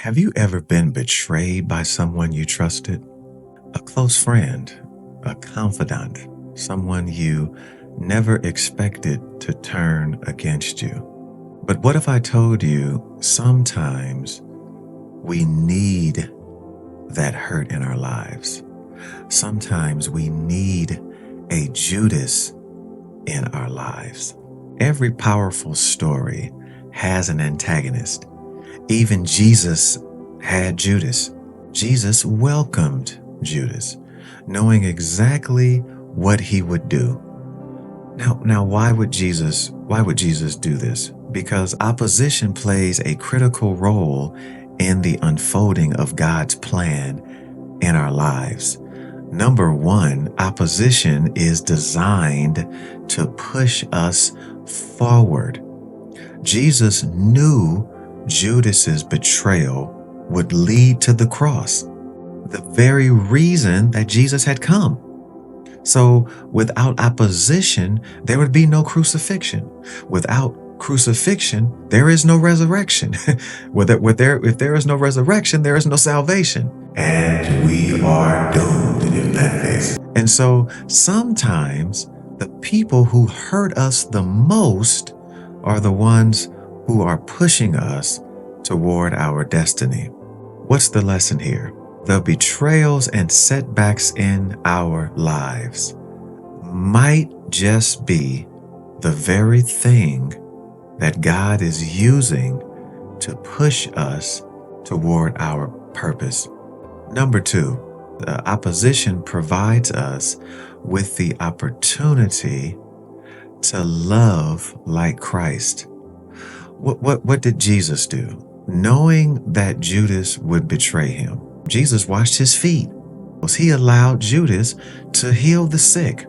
Have you ever been betrayed by someone you trusted? A close friend, a confidant, someone you never expected to turn against you. But what if I told you sometimes we need that hurt in our lives? Sometimes we need a Judas in our lives. Every powerful story has an antagonist. Even Jesus had Judas. Jesus welcomed Judas, knowing exactly what he would do. Now, why would Jesus do this? Because opposition plays a critical role in the unfolding of God's plan in our lives. Number one, opposition is designed to push us forward. Jesus knew Judas's betrayal would lead to the cross, the very reason that Jesus had come. So without opposition, there would be no crucifixion. Without crucifixion, there is no resurrection. If there is no resurrection, there is no salvation. And we are doomed in that case. And so sometimes the people who hurt us the most are the ones who are pushing us toward our destiny. What's the lesson here? The betrayals and setbacks in our lives might just be the very thing that God is using to push us toward our purpose. Number two, the opposition provides us with the opportunity to love like Christ. What did Jesus do? Knowing that Judas would betray him, Jesus washed his feet. He allowed Judas to heal the sick,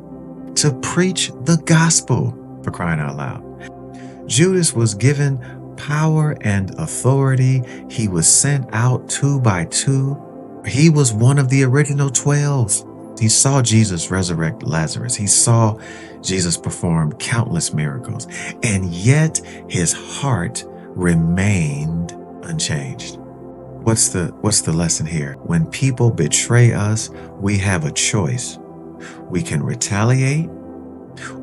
to preach the gospel, for crying out loud. Judas was given power and authority. He was sent out 2 by 2. He was one of the original 12. He saw Jesus resurrect Lazarus. He saw Jesus perform countless miracles, and yet his heart remained unchanged. What's the lesson here? When people betray us, we have a choice. We can retaliate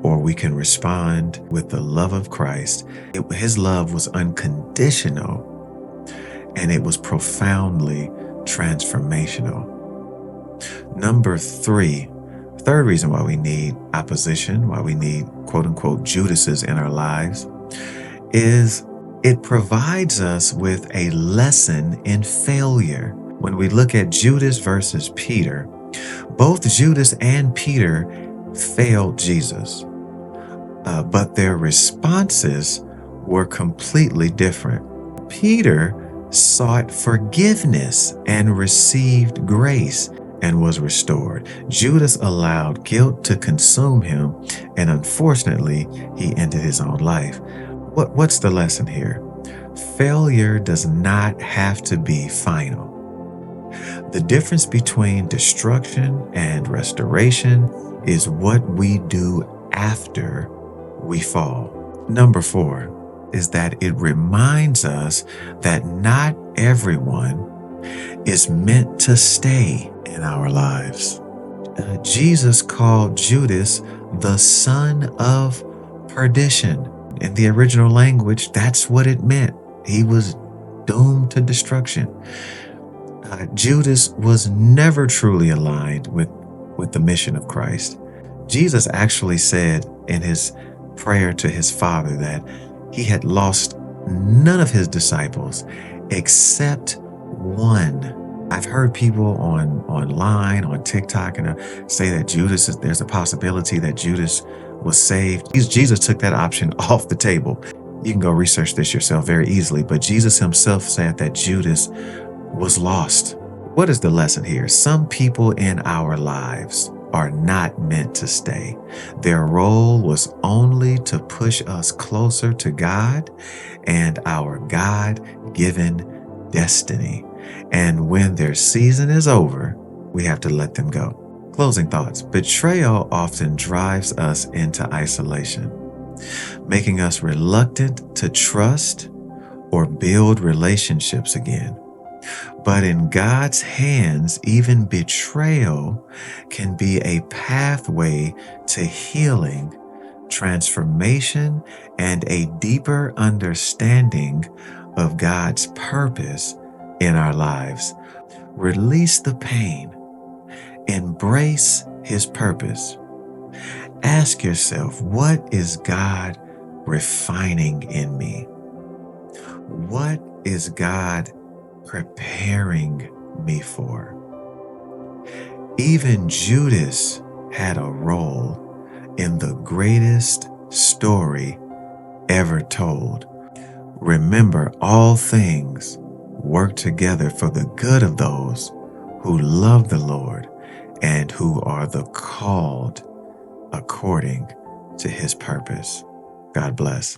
or we can respond with the love of Christ. His love was unconditional and it was profoundly transformational. Number three, third reason why we need opposition, why we need quote unquote Judases in our lives, is it provides us with a lesson in failure. When we look at Judas versus Peter, both Judas and Peter failed Jesus, but their responses were completely different. Peter sought forgiveness and received grace and was restored. Judas allowed guilt to consume him, and unfortunately, he ended his own life. What's the lesson here? Failure does not have to be final. The difference between destruction and restoration is what we do after we fall. Number four is that it reminds us that not everyone is meant to stay in our lives. Jesus called Judas the son of perdition. In the original language, that's what it meant. He was doomed to destruction. Judas was never truly aligned with the mission of Christ. Jesus actually said in his prayer to his Father that he had lost none of his disciples except one. I've heard people online, on TikTok, say that there's a possibility that Judas was saved. Jesus took that option off the table. You can go research this yourself very easily, but Jesus himself said that Judas was lost. What is the lesson here? Some people in our lives are not meant to stay. Their role was only to push us closer to God and our God-given destiny. And when their season is over, we have to let them go. Closing thoughts. Betrayal often drives us into isolation, making us reluctant to trust or build relationships again. But in God's hands, even betrayal can be a pathway to healing, transformation, and a deeper understanding of God's purpose in our lives. Release the pain, embrace His purpose. Ask yourself, what is God refining in me? What is God preparing me for? Even Judas had a role in the greatest story ever told. Remember, all things work together for the good of those who love the Lord and who are the called according to His purpose. God bless.